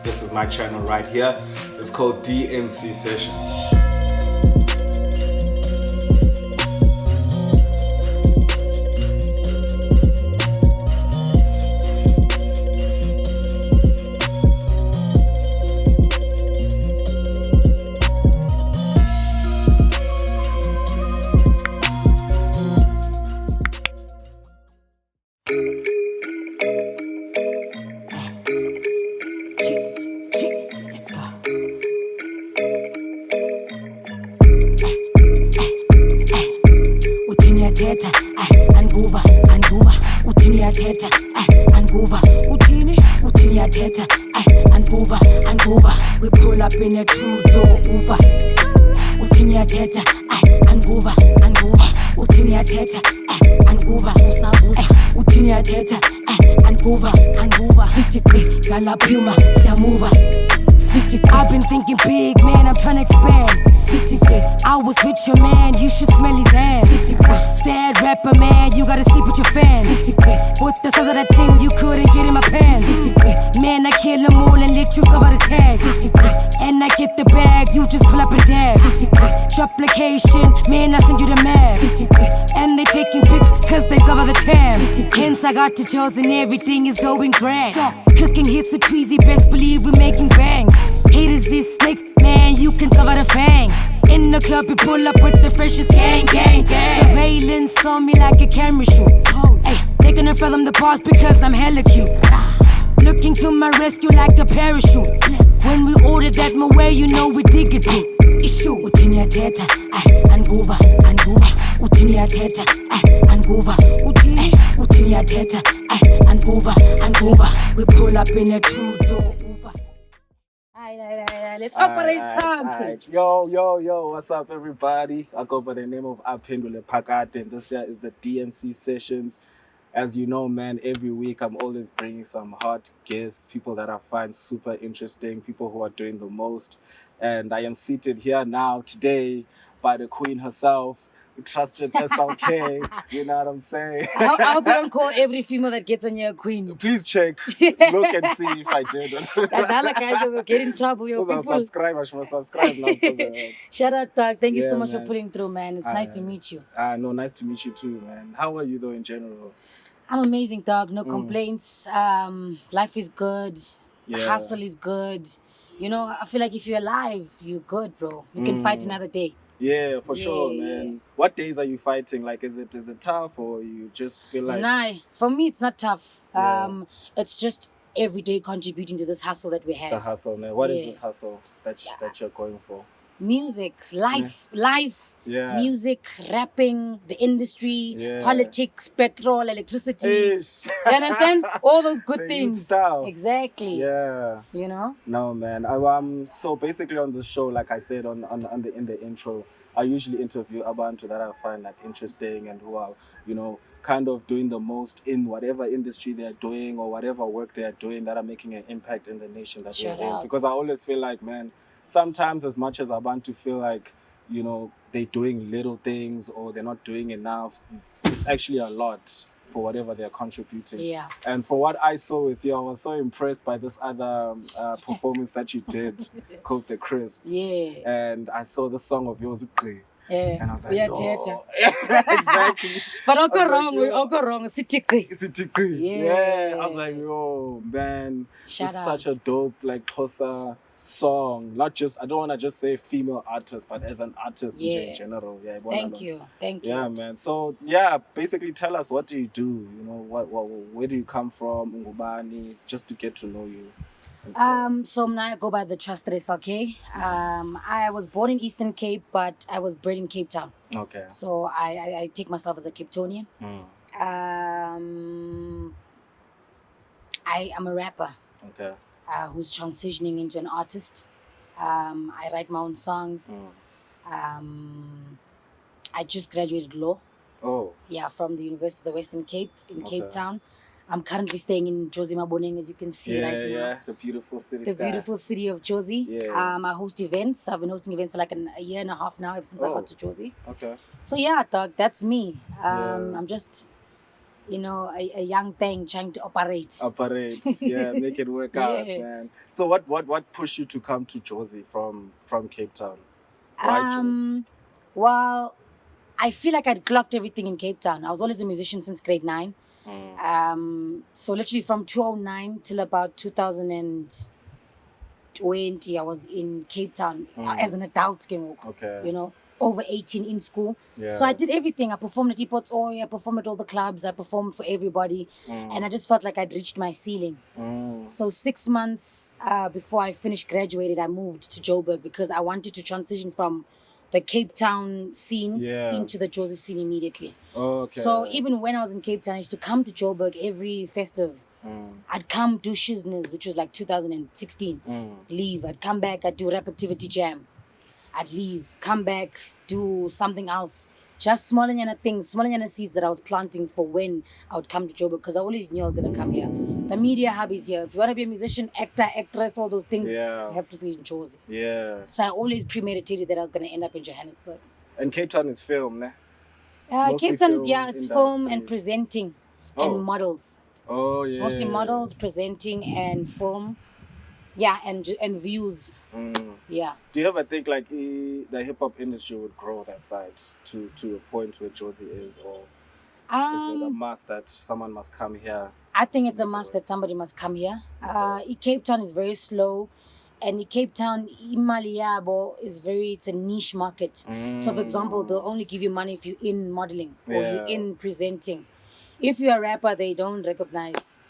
This is my channel right here. It's called DMC Sessions. We pull up in a two-door Uber. Utinya teta, anguva. Utinya teta, anguva. Utinya teta, anguva. City gala puma, siamuva. City, I've been thinking big, man, I'm tryna expand. City, I was with your man, you should smell his hands. City, sad rapper, man, you gotta sleep with your fans. City, with the side of the team, you couldn't get in my pants. City, man, I kill them all and let you cover the tag. City, and I get the bag, you just pull up and dab. City, drop location, man, I send you the map. City, and they taking pics, cause they cover the tab. Hence I got the Jozi and everything is going grand. Cooking hits with Tweezy, best believe we're making bangs. Haters is snakes, man, you can cover the fangs. In the club, we pull up with the freshest gang. Surveillance on me like a camera shoot. Ay, they gonna fathom the past because I'm hella cute. Looking to my rescue like a parachute. When we order that my way, you know we dig it through. Issue, utinya teta, anguva. Utinya teta, anguva. Utinya teta, anguva. We pull up in a two-door Uber. Let's operate something. Yo, what's up, everybody? I go by the name of AMPD, and this here is the DMC Sessions. As you know, man, every week I'm always bringing some hot guests, people that I find super interesting, people who are doing the most. And I am seated here now today by the queen herself, Trusted SLK. You know what I'm saying? I hope you don't call every female that gets on your queen. Please check, look and see if I did. That other guys will get in trouble. Your people. I should subscribe now. Shout out, Doug. Thank you so much man. for pulling through, man. It's nice to meet you. No, nice to meet you too, man. How are you though in general? I'm amazing, dog. No complaints. Life is good. Hustle is good. You know, I feel like if you're alive, you're good, bro. You can fight another day. Yeah, for sure, man. What days are you fighting? Like, is it tough, or you just feel like? Nah, for me, it's not tough. It's just every day contributing to this hustle that we have. The hustle, man. What is this hustle that you're going for? Music, life, music, rapping, the industry, politics, petrol, electricity. You understand? All those good things. Stuff. Exactly. Yeah. You know? No, man. So basically on the show, like I said in the intro, I usually interview abantu that I find like interesting and who are, you know, kind of doing the most in whatever industry they're doing or whatever work they're doing that are making an impact in the nation that they're in. Because I always feel like, man, sometimes as much as I want to feel like, you know, they're doing little things or they're not doing enough, it's actually a lot for whatever they're contributing. Yeah. And for what I saw with you, I was so impressed by this other performance that you did called The Crisp. Yeah. And I saw the song of yours, yeah. And I was like, oh. Exactly. But I'll go wrong. City. Yeah. I was like, yo, man, Shout it's out. such a dope, like, Xhosa song. Not just, I don't want to just say female artist, but as an artist in general. Yeah. Thank you. Yeah, man. So, basically tell us, what do you do? You know, where do you come from? Ungubani, just to get to know you. So now I go by the Trusted SLK. I was born in Eastern Cape, but I was bred in Cape Town. Okay. So I take myself as a Cape Townian. I am a rapper. Okay. Who's transitioning into an artist. I write my own songs. I just graduated law. Oh. Yeah, from the University of the Western Cape in Cape Town. I'm currently staying in Jozi, as you can see right now. Yeah, the beautiful city. The beautiful city of Jozi. Yeah. I host events. I've been hosting events for like a year and a half now, ever since I got to Jozi. Okay. So yeah, dog, that's me. I'm just a young thing trying to operate. Yeah, make it work out, Yeah. man. So what pushed you to come to Jozi from Cape Town? Why Jozi? Well, I feel like I'd clocked everything in Cape Town. I was always a musician since grade 9. So literally from 2009 till about 2020, I was in Cape Town as an adult, Okay. over 18 in school. Yeah. So I did everything. I performed at Depot's Oil, I performed at all the clubs, I performed for everybody. And I just felt like I'd reached my ceiling. So 6 months before I finished graduated, I moved to Joburg because I wanted to transition from the Cape Town scene into the Jozi scene immediately. Okay. So even when I was in Cape Town, I used to come to Joburg every festive. I'd come do shizness, which was like 2016. Leave. I'd come back. I'd do rap activity jam. I'd leave. Come back. Do something else. Just small things, small seeds that I was planting for when I would come to Joburg, because I always knew I was gonna come here. The media hub is here. If you want to be a musician, actor, actress, all those things, you have to be in Jozi. Yeah. So I always premeditated that I was gonna end up in Johannesburg. And Cape Town is film, ne? Cape Town is it's film and presenting and models. Oh yeah. It's mostly models, presenting and film. Yeah, and views. Yeah. Do you ever think like the hip hop industry would grow that side to a point where Jozi is, or is it a must that someone must come here? I think it's a must that somebody must come here. Cape Town is very slow, and in Cape Town, imali yabo it's a niche market. So for example, they'll only give you money if you're in modeling or you're in presenting. If you're a rapper, they don't recognize,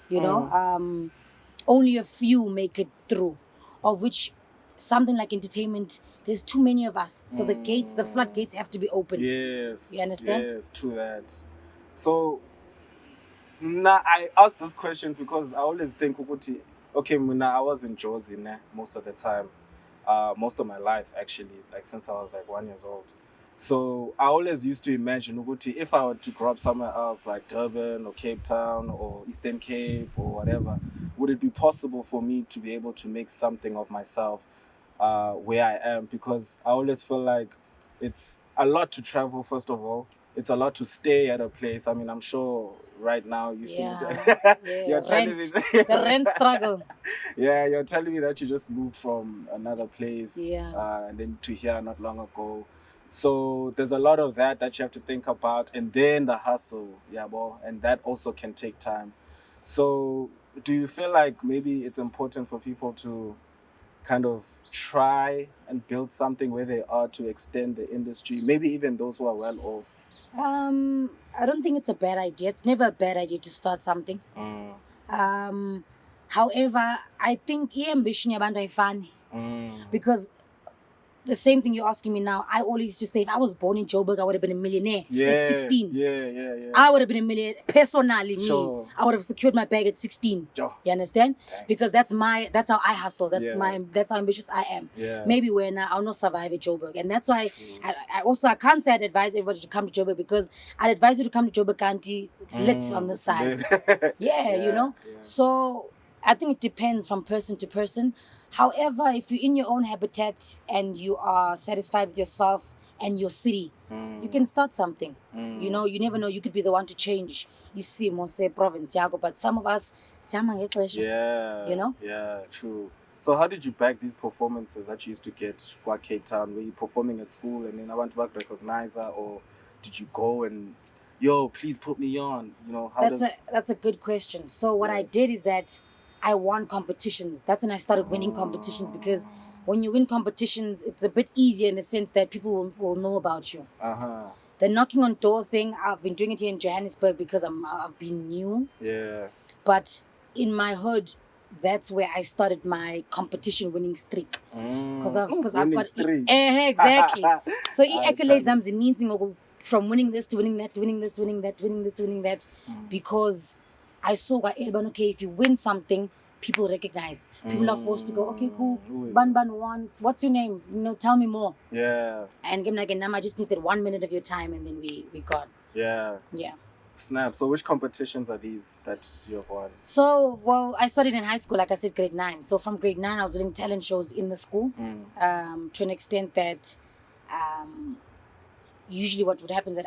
only a few make it through, of which something like entertainment, there's too many of us. So the floodgates have to be open. Yes. You understand? Yes, true that. So, I asked this question because I always think, okay, I was in Jozi most of the time, most of my life actually, like since I was like 1 year old. So I always used to imagine, if I were to grow up somewhere else like Durban or Cape Town or Eastern Cape or whatever, would it be possible for me to be able to make something of myself where I am? Because I always feel like it's a lot to travel, first of all. It's a lot to stay at a place. I mean, I'm sure right now you feel you're telling me the rent struggle. Yeah, you're telling me that you just moved from another place and then to here not long ago. So there's a lot of that you have to think about, and then the hustle, and that also can take time. So do you feel like maybe it's important for people to kind of try and build something where they are to extend the industry, maybe even those who are well off? I don't think it's a bad idea. It's never a bad idea to start something. However, I think ambition yabantu ayifani, because the same thing you're asking me now, I always used to say, if I was born in Joburg, I would have been a millionaire at 16. Yeah. I would have been a millionaire. Personally, Sure. me, I would have secured my bag at 16. Sure. You understand? Dang. Because that's how I hustle. That's how ambitious I am. Yeah. Maybe when I'll not survive at Joburg. And that's why I can't say I'd advise everybody to come to Joburg, because I'd advise you to come to Joburg County. It's lit on the side. Yeah. So I think it depends from person to person. However, if you're in your own habitat and you are satisfied with yourself and your city, you can start something. You never know. You could be the one to change. You see, Mose province, but some of us, Yeah, true. So how did you back these performances that you used to get at Cape Town? Were you performing at school and then I want to back recognizer, or did you go and, please put me on? That's a good question. So what I did is that I won competitions. That's when I started winning competitions, because when you win competitions, it's a bit easier in the sense that people will know about you. The knocking on door thing, I've been doing it here in Johannesburg because I've been new. Yeah. But in my hood, that's where I started my competition winning streak. Because I've got exactly. So accolades I'm zinini from winning this to winning that, to winning this to winning that, to winning this to winning that, because I saw that okay, if you win something, people recognize. People are forced to go, okay, cool. Ban one. What's your name? Tell me more. Yeah. And give like I just needed 1 minute of your time, and then we got. Yeah. Yeah. Snap. So which competitions are these that you have won? So, I studied in high school, like I said, grade 9. So from grade 9, I was doing talent shows in the school, to an extent that usually what would happen is that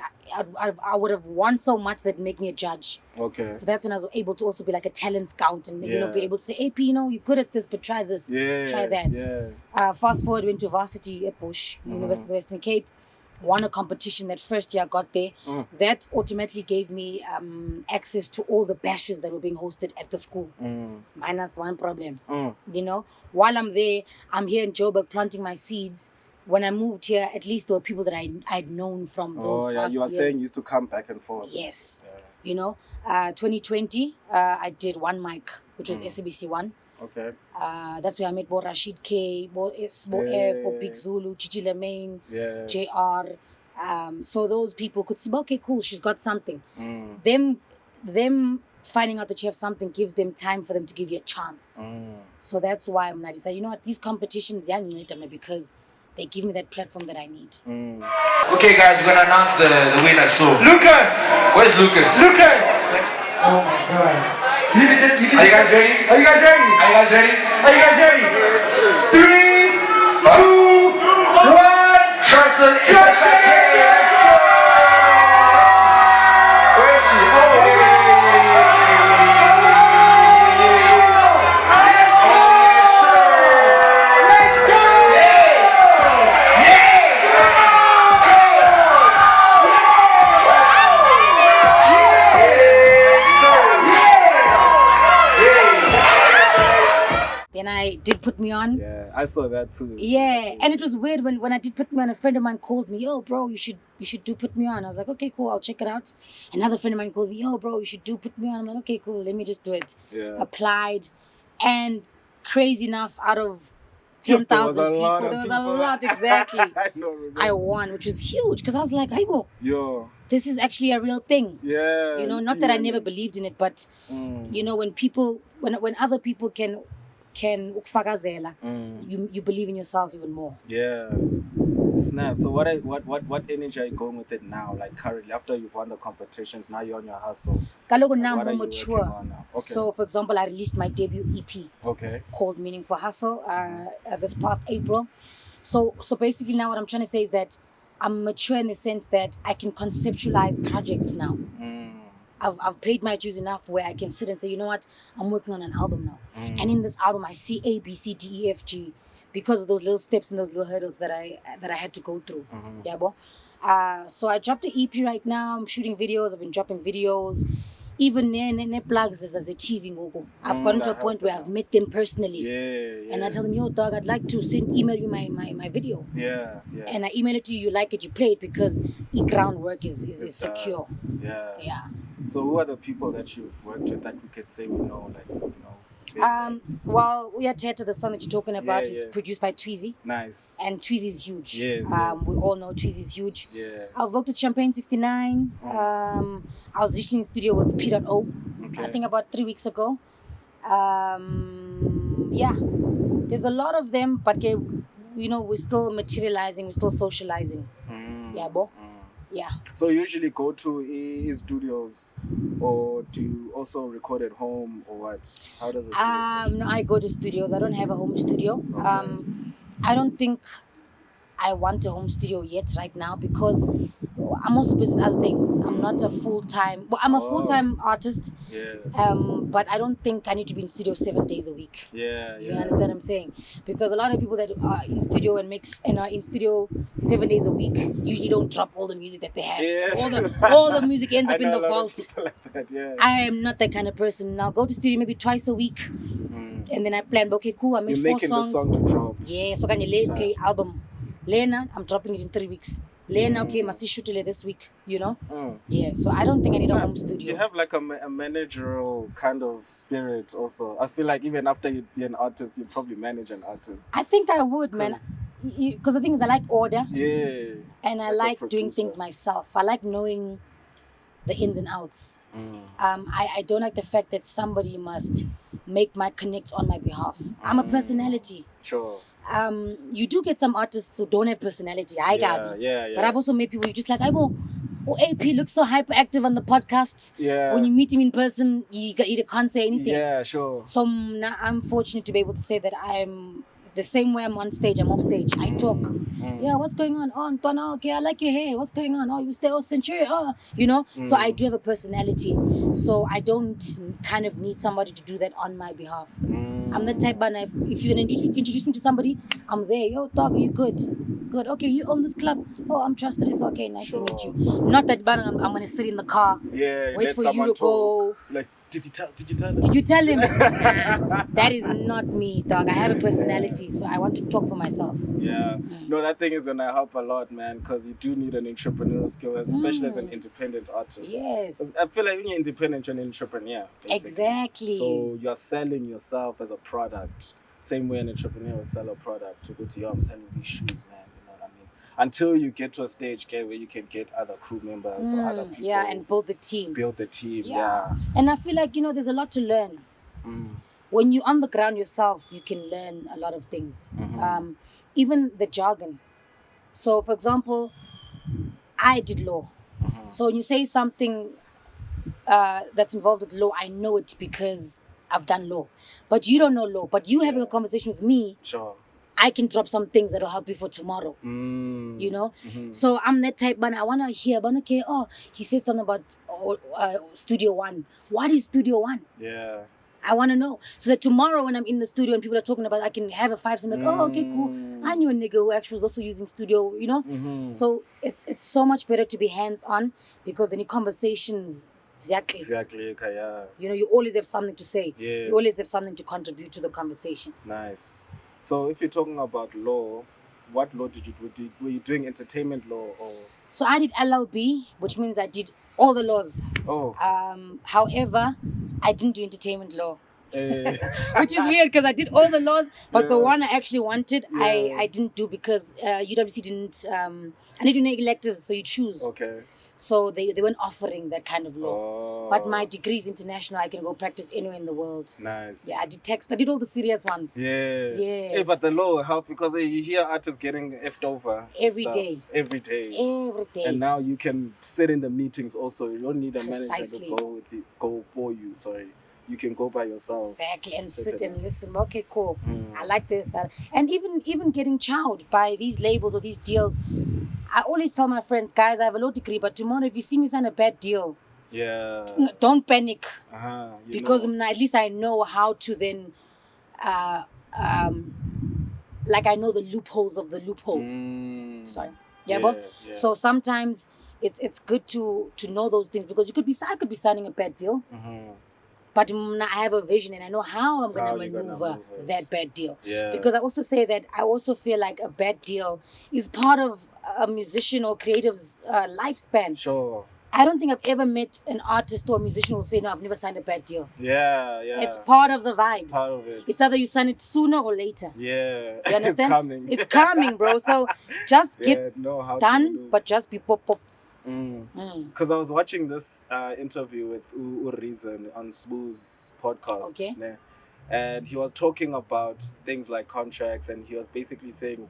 I would have won so much that make me a judge. Okay. So that's when I was able to also be like a talent scout and you know Yeah. be able to say, AP, you know, you're good at this, but try this, try that. Yeah. Fast forward, went to varsity at Bush, University of Western Cape, won a competition that first year I got there. That automatically gave me access to all the bashes that were being hosted at the school. Minus one problem. You know, while I'm there, I'm here in Joburg planting my seeds. When I moved here, at least there were people that I'd known from those past you were years. saying you used to come back and forth. Yes. Yeah. You know, 2020, I did one mic, which was SABC 1. Okay. That's where I met Bo Rashid K, Bo F, Bo Big Zulu, Chichi Lemaine, JR. So those people could see, okay, cool, she's got something. Them finding out that you have something gives them time for them to give you a chance. So that's why when I decided, you know what, these competitions, because they give me that platform that I need. Okay, guys, we're gonna announce the winner soon. Lucas! Where's Lucas? Lucas! Oh my god. Are you guys ready? Are you guys ready? Are you guys ready? Are you guys ready? 3, 2, 1. Trusted SLK. Let's go! Where is she? Oh, wait. Then I did Put Me On. Yeah, I saw that too. Yeah, and it was weird when I did Put Me On, a friend of mine called me, yo, bro, you should do Put Me On. I was like, okay, cool, I'll check it out. Another friend of mine calls me, yo, bro, you should do Put Me On. I'm like, okay, cool, let me just do it. Yeah. Applied, and crazy enough, out of 10,000 people, there was a lot, exactly. I won, which was huge, because I was like, yo, this is actually a real thing. Yeah. You know, not that I never believed in it, but you know, when other people can ukufakazela, you believe in yourself even more. Yeah. Snap. So what energy are you going with it now? Like currently, after you've won the competitions, now you're on your hustle. Kaloku now What are I'm you more working mature. on now? Okay. So for example, I released my debut EP called Meaningful Hustle this past April. So basically now what I'm trying to say is that I'm mature in the sense that I can conceptualize projects now. I've paid my dues enough where I can sit and say, you know what, I'm working on an album now. And in this album, I see A, B, C, D, E, F, G, because of those little steps and those little hurdles that I had to go through. So I dropped an EP right now. I'm shooting videos. I've been dropping videos. Even ne plugs as a TV gogo. I've gotten to a point where I've met them personally. Yeah. And I tell them, yo, dog, I'd like to email you my video. Yeah. And I email it to you, you like it, you play it, because the groundwork is secure. Yeah. So who are the people that you've worked with that we could say we know, like, you know, big names? Well, We Are Teta, the song that you're talking about, is produced by Tweezy. Nice. And Tweezy's huge. Yes. We all know Tweezy's huge. Yeah. I've worked with Champagne 69. I was recently in studio with P.O. Okay. I think about 3 weeks ago. Yeah. There's a lot of them, but you know, we're still materializing, we're still socializing. Yeah. So you usually go to studios, or do you also record at home, or what? How does it? No, I go to studios. I don't have a home studio. Okay. I don't think I want a home studio yet right now, because I'm also busy with other things. I'm not a full-time... Well, I'm a full-time artist. Yeah. But I don't think I need to be in studio 7 days a week. Yeah. You understand what I'm saying? Because a lot of people that are in studio and are in studio 7 days a week usually don't drop all the music that they have. Yeah. All the music ends up in the vault. Like that, yeah. I am not that kind of person. I'll go to studio maybe twice a week. And then I plan, okay, cool, I made 4 songs. You're making the song to drop. Yeah, so can you late okay, album. Lena, I'm dropping it in 3 weeks. Lena, okay, must shoot it this week, you know? Yeah, so I don't think I need a home studio. You have like a managerial kind of spirit also. I feel like even after you'd be an artist, you'd probably manage an artist. I think I would, man. Because the thing is, I like order. Yeah. And I like doing things myself. I like knowing the ins and outs. I don't like the fact that somebody must make my connects on my behalf. I'm a personality. Sure. You do get some artists who don't have personality. Yeah. But I've also met people who just like, AP looks so hyperactive on the podcasts. Yeah. When you meet him in person, you can't say anything. Yeah, sure. So now I'm fortunate to be able to say that The same way I'm on stage, I'm off stage. I talk. Yeah, what's going on? Oh, Antoine, okay, I like your hair. What's going on? Oh, you stay on Century. Oh, you know. So I do have a personality. So I don't kind of need somebody to do that on my behalf. I'm the type, man, if you're gonna introduce me to somebody, I'm there. Yo, dog, are you good? Good. Okay, you own this club. Oh, I'm Trusted SLK. Nice to meet you. Not that, man, I'm gonna sit in the car. Yeah. Wait for you to go. Like, did you tell him? Did you tell him? That is not me, dog. I have a personality, so I want to talk for myself. Yeah. No, that thing is gonna help a lot, man, because you do need an entrepreneurial skill, especially as an independent artist. Yes. I feel like when you're independent, you're an entrepreneur. Basically. Exactly. So you're selling yourself as a product. Same way an entrepreneur would sell a product. To go to, I'm selling these shoes, man. You know what I mean? Until you get to a stage, okay, where you can get other crew members or other people. Yeah, and build the team. Yeah. And I feel like, there's a lot to learn. When you're on the ground yourself, you can learn a lot of things. Even the jargon. So, for example, I did law. So when you say something that's involved with law, I know it because I've done law. But you don't know law. But you having a conversation with me, sure, I can drop some things that'll help you for tomorrow. You know? So I'm that type, man. I want to hear, but okay, he said something about Studio One. What is Studio One? Yeah. I want to know. So that tomorrow when I'm in the studio and people are talking about, I can have a 5 cent, like, okay, cool. I knew a nigga who actually was also using studio, you know? So it's so much better to be hands-on because then your conversations, Exactly, okay, yeah. You always have something to say. Yes. You always have something to contribute to the conversation. Nice. So if you're talking about law, what law were you doing entertainment law or? So I did LLB, which means I did all the laws. Oh. However, I didn't do entertainment law. Which is weird because I did all the laws, but the one I actually wanted, I didn't do because UWC didn't. I need to make electives, so you choose. Okay. So they weren't offering that kind of law. But my degree is international. I can go practice anywhere in the world. Nice. Yeah, I did text. I did all the serious ones. Yeah. Yeah. Hey, but the law will help because you hear artists getting effed over. Every day. Every day. Every day. And now you can sit in the meetings also. You don't need a manager to go for you. Sorry. You can go by yourself. Exactly, and sit and listen. Okay, cool. I like this. And even getting chowed by these labels or these deals. I always tell my friends, guys, I have a law degree, but tomorrow if you see me sign a bad deal, don't panic. Because at least I know how to then, like I know the loopholes of the loophole. Sorry. Yeah. So sometimes it's good to know those things because I could be signing a bad deal. But I have a vision and I know how I'm going to maneuver that bad deal. Yeah. Because I also say that I also feel like a bad deal is part of a musician or creative's lifespan. Sure. I don't think I've ever met an artist or a musician who will say, no, I've never signed a bad deal. Yeah. It's part of the vibes. It's part of it. It's either you sign it sooner or later. Yeah. You understand? It's coming. It's coming, bro. So just get done, but just be pop. Because I was watching this interview with Reason on Smooth's podcast. Okay. And he was talking about things like contracts, and he was basically saying,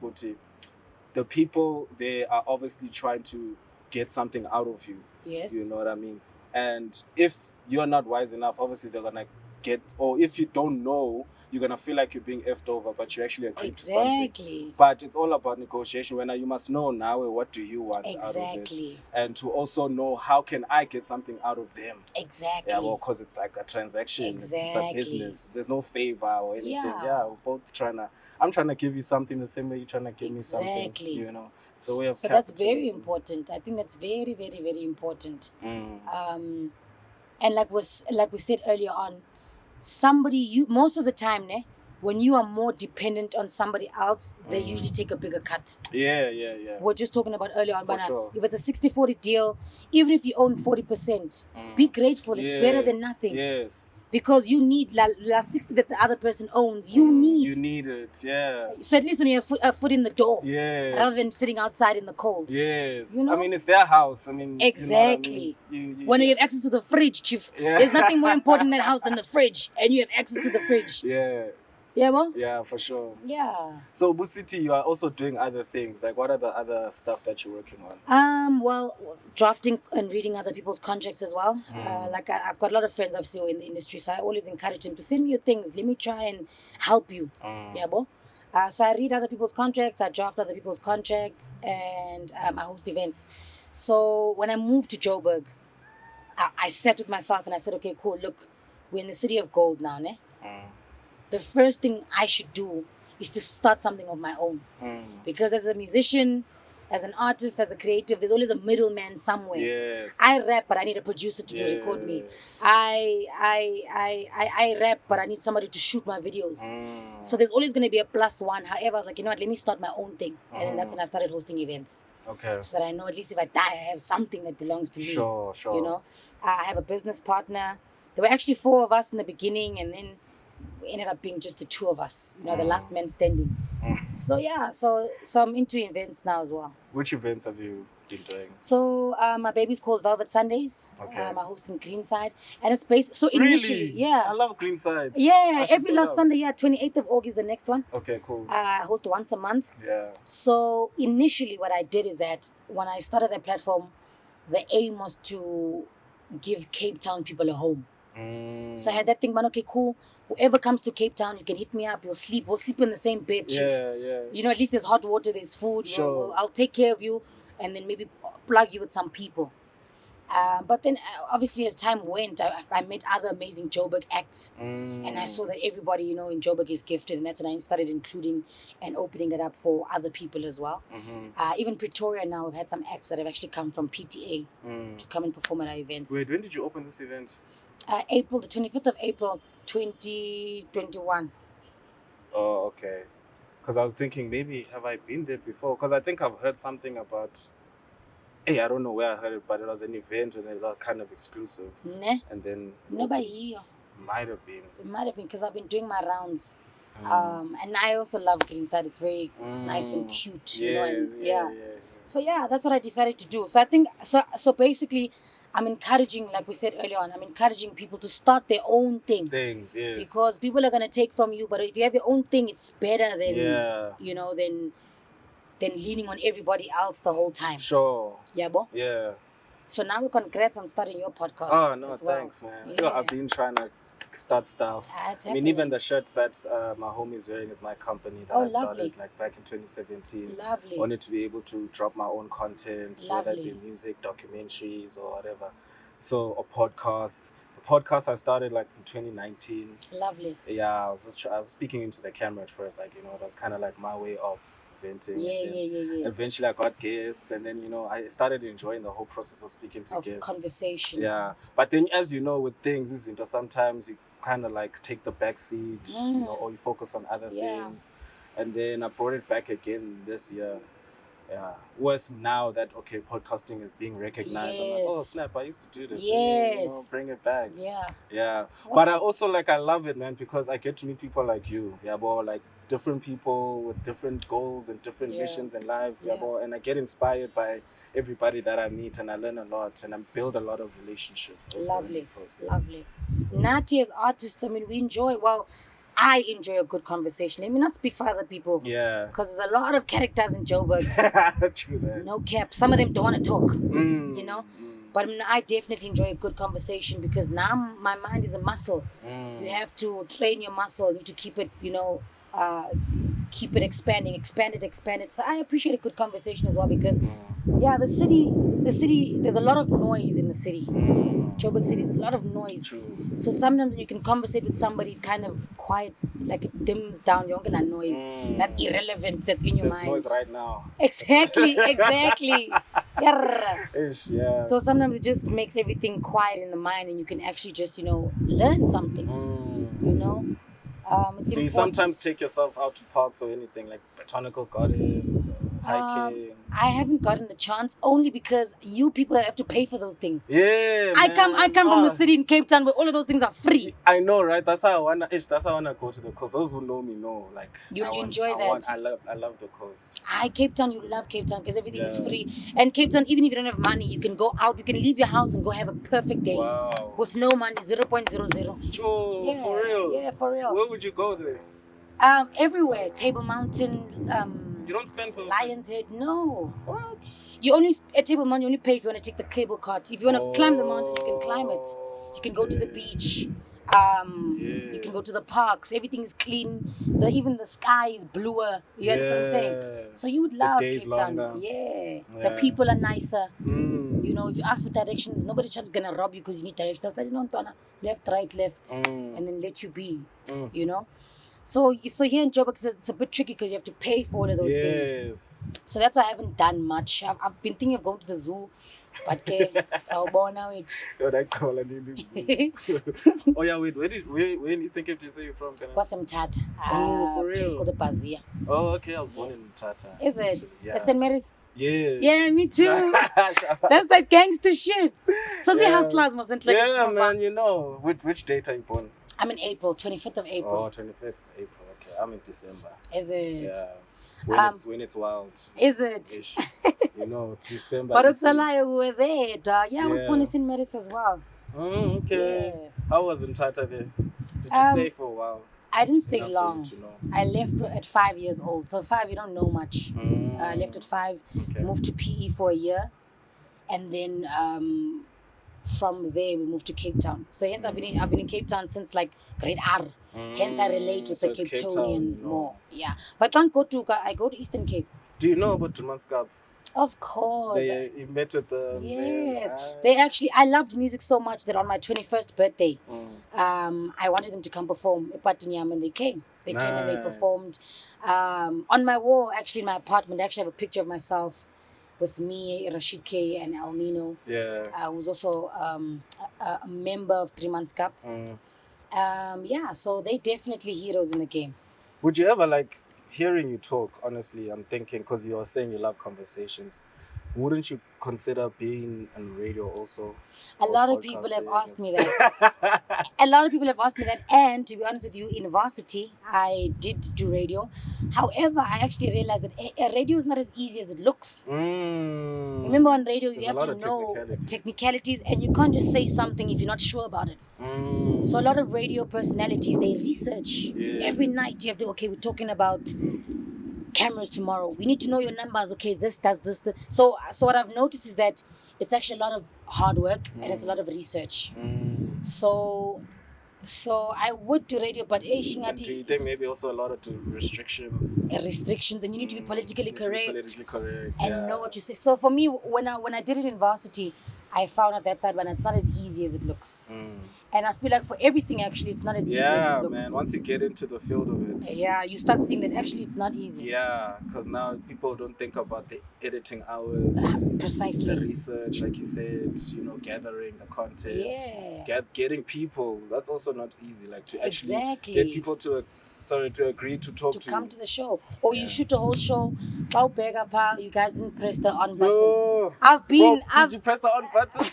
the people, they are obviously trying to get something out of you. Yes. You know what I mean? And if you're not wise enough, obviously they're going to or if you don't know, you're going to feel like you're being effed over, but you actually agreed to something. But it's all about negotiation. When you must know now, what do you want out of it? And to also know, how can I get something out of them? Exactly. Yeah, well, because it's like a transaction. Exactly. It's a business. There's no favor or anything. Yeah, we're both I'm trying to give you something the same way you're trying to give me something. You know? So that's very important. I think that's very, very, very important. And like we said earlier on, most of the time, when you are more dependent on somebody else, they usually take a bigger cut. Yeah. We're just talking about earlier on, sure. If it's a 60-40 deal, even if you own 40%, be grateful. It's better than nothing. Yes. Because you need la 60 that the other person owns. You need it, yeah. So at least when you have a foot in the door, rather than sitting outside in the cold. Yes. You know? I mean, it's their house. I mean, exactly. You know what I mean? When you have access to the fridge, Chief, there's nothing more important in that house than the fridge, and you have access to the fridge. Yeah. Yeah, well? Yeah, for sure. Yeah. So, Busiti, you are also doing other things. Like, what are the other stuff that you're working on? Well, drafting and reading other people's contracts as well. Like, I've got a lot of friends, obviously, in the industry, so I always encourage them to send me your things. Let me try and help you. Yeah, bo? So I read other people's contracts, I draft other people's contracts, and I host events. So when I moved to Joburg, I sat with myself and I said, okay, cool, look, we're in the city of gold now, ne? The first thing I should do is to start something of my own. Because as a musician, as an artist, as a creative, there's always a middleman somewhere. Yes. I rap, but I need a producer to record me. I rap, but I need somebody to shoot my videos. So there's always going to be a plus one. However, I was like, you know what, let me start my own thing. And then that's when I started hosting events. Okay. So that I know at least if I die, I have something that belongs to me. Sure. You know, I have a business partner. There were actually 4 of us in the beginning, and then we ended up being just the 2 of us. You know, the last man standing. So yeah, so I'm into events now as well. Which events have you been doing? So my baby's called Velvet Sundays. Okay. I host in Greenside, and it's based. So initially, Really? yeah, I love Greenside. yeah, every should last go. Sunday, 28th of August, the next one. Okay, cool. I host once a month. Yeah. So initially, what I did is that when I started that platform, the aim was to give Cape Town people a home. So I had that thing, man, okay, cool. Whoever comes to Cape Town, you can hit me up. We'll sleep in the same bed. Chief. Yeah. You know, at least there's hot water, there's food. Sure. I'll take care of you, and then maybe plug you with some people. But then, obviously, as time went, I met other amazing Joburg acts. And I saw that everybody, you know, in Joburg is gifted. And that's when I started including and opening it up for other people as well. Even Pretoria now, we've had some acts that have actually come from PTA to come and perform at our events. Wait, when did you open this event? The 25th of April, 2021. Oh, okay. Because I was thinking, maybe have I been there before? Because I think I've heard something about. Hey, I don't know where I heard it, but it was an event and it was kind of exclusive. Ne? And then Nobody here. might have been. It might have been because I've been doing my rounds. And I also love Greenside. It's very nice and cute, you know. And, yeah. So yeah, that's what I decided to do. So I think so basically I'm encouraging, like we said earlier on, I'm encouraging people to start their own thing. Things, yes. Because people are gonna take from you, but if you have your own thing, it's better than you know, than leaning on everybody else the whole time. Sure. Yeah, bo? Yeah. So now congrats on starting your podcast. Oh no, as well. thanks, man. Yeah. You know, I've been trying to start stuff. It's I mean, even the shirts that my homie's wearing is my company that I started lovely. like back in 2017. Lovely. Wanted to be able to drop my own content, whether it Lovely. be music, documentaries, or whatever. So, or podcasts. The podcast I started like in 2019. Lovely. Yeah, I was speaking into the camera at first, like, you know, it was kind of like my way of venting. Yeah. Eventually, I got guests, and then, you know, I started enjoying the whole process of speaking to Of guests. conversation. Yeah, but then as you know, with things, isn't it? Sometimes you kind of like take the back seat, you know, or you focus on other things. And then I brought it back again this year. Yeah, was now that podcasting is being recognized. I'm like, oh snap! I used to do this. Yes. You know, bring it back. Yeah. Yeah, Awesome. but I also I love it, man, because I get to meet people like you. Yeah, but like different people with different goals and different missions in life. Yeah, but and I get inspired by everybody that I meet, and I learn a lot, and I build a lot of relationships. Also in the process. Lovely. So, Nati, as artists, I mean, I enjoy a good conversation. Let me not speak for other people. yeah. Because there's a lot of characters in Joburg. True that. No cap. Some of them don't want to talk, Mm, you know. But I mean, I definitely enjoy a good conversation because now my mind is a muscle. You have to train your muscle. You need to keep it, you know, keep it expand it. So I appreciate a good conversation as well because, the city, there's a lot of noise in the city. Joburg City, there's a lot of noise. True. So sometimes when you can conversate with somebody, kind of quiet, like it dims down your noise. That's irrelevant. That's in your There's mind. noise right now. Exactly. Yarr. Ish, yeah. So sometimes it just makes everything quiet in the mind, and you can actually just, you know, learn something. You know, it's Do you important. sometimes take yourself out to parks or anything like botanical gardens, or hiking? I haven't gotten the chance only because you people have to pay for those things. Yeah, I come from a Ah, city in Cape Town where all of those things are free. I know, right? That's how I wanna go to the coast. Those who know me know, like You'll enjoy that. I love the coast. Cape Town, you love Cape Town because everything is free. And Cape Town, even if you don't have money, you can go out, you can leave your house and go have a perfect day. Wow. With no money, 0.00. Sure, Yeah, for real. Yeah, for real. Where would you go there? Everywhere. Table Mountain, You don't spend for Lion's Head, no. What? You only, at Table Mountain, you only pay if you want to take the cable cart. If you want to climb the mountain, you can climb it. You can go to the beach. Yes. You can go to the parks. Everything is clean. Even the sky is bluer. You understand what I'm saying? So you would love days Cape Town. longer. Yeah. Yeah. The people are nicer. Mm. You know, if you ask for directions, nobody's gonna rob you because you need directions. They'll tell you, no, Ntwana, left, right, left, and then let you be. You know. So here in Joburg, it's a bit tricky because you have to pay for all of those things. So that's why I haven't done much. I've been thinking of going to the zoo. But so born now it. Oh yeah, wait. Where in Eastern Cape do you say you're from? Kwasemthatha. Oh, for real? Place called the Bazia. Oh, okay. I was born in Tata. Is it? Actually, yeah. The St. Mary's? Yes. Yeah, me too. That's that gangster shit. So the hustlers mustn't like. Yeah, man. You know, which date are you born? I'm in April, 25th of April. Oh, 25th of April. Okay, I'm in December. Is it? Yeah. When it's wild. Is it? Ish. You know, December. But it's a lie, we were there, dog. Yeah, I was born in St. Mary's as well. Oh, okay. Yeah. How was in Tata there? Did you stay for a while? I didn't stay long. To know. I left at 5 years old. So 5, you don't know much. I left at 5, moved to PE for a year, and then from there we moved to Cape Town. So hence I've been in Cape Town since like grade R. Hence I relate with the Cape Townians more. Yeah, but I go to Eastern Cape. Do you know about Drumanskap? Of course. You met with them. Yes. They actually, I loved music so much that on my 21st birthday, I wanted them to come perform at Patinyam, and they came. They came and they performed. On my wall, actually, in my apartment, I actually have a picture of myself with me, Rashid K, and Almino. Yeah. Who's also a member of 3 Months Cup. Yeah, so they definitely heroes in the game. Would you ever hearing you talk, honestly, I'm thinking, because you were saying you love conversations, wouldn't you consider being on radio also? A lot of people have asked me that. A lot of people have asked me that. And to be honest with you, in varsity, I did do radio. However, I actually realized that a radio is not as easy as it looks. Remember, on radio, you have to know technicalities, and you can't just say something if you're not sure about it. So a lot of radio personalities, they research. Every night you have to, okay, we're talking about cameras tomorrow. We need to know your numbers. Okay, this does this. So what I've noticed is that it's actually a lot of hard work and it's a lot of research. So I would do radio, but do you think maybe also a lot of restrictions? Restrictions, and you need to be politically correct. And know what you say. So for me, when I did it in varsity, I found out that side, but it's not as easy as it looks. And I feel like for everything, actually, it's not as easy as it looks. Yeah, man. Once you get into the field of it. Yeah, you start seeing that actually it's not easy. Yeah, because now people don't think about the editing hours. Precisely. The research, like you said, gathering the content. Yeah. Getting people. That's also not easy. To actually get people to agree to talk to you. To come to the show. Or you shoot a whole show. You guys didn't press the on button. Did you press the on button?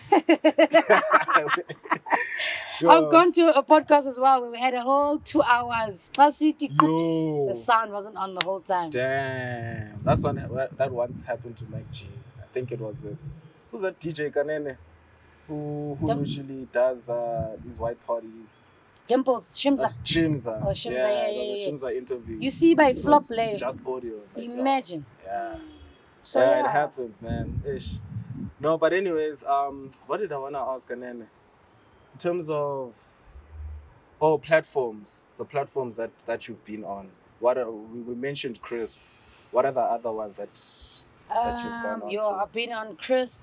I've gone to a podcast as well where we had a whole 2 hours. The sound wasn't on the whole time. Damn. That once happened to Mike G. I think it was with, who's that DJ Kanene? Who usually does these white parties. Dimples, Shimza. Shimza. Oh, Shimza, yeah. Shimza interview. You see by flop play. Just audio. Imagine. Yeah. So it happens, man. Ish. No, but anyways, what did I want to ask Kanene? In terms of platforms, the platforms that you've been on. We mentioned Crisp. What are the other ones that you've gone on? I've been on Crisp.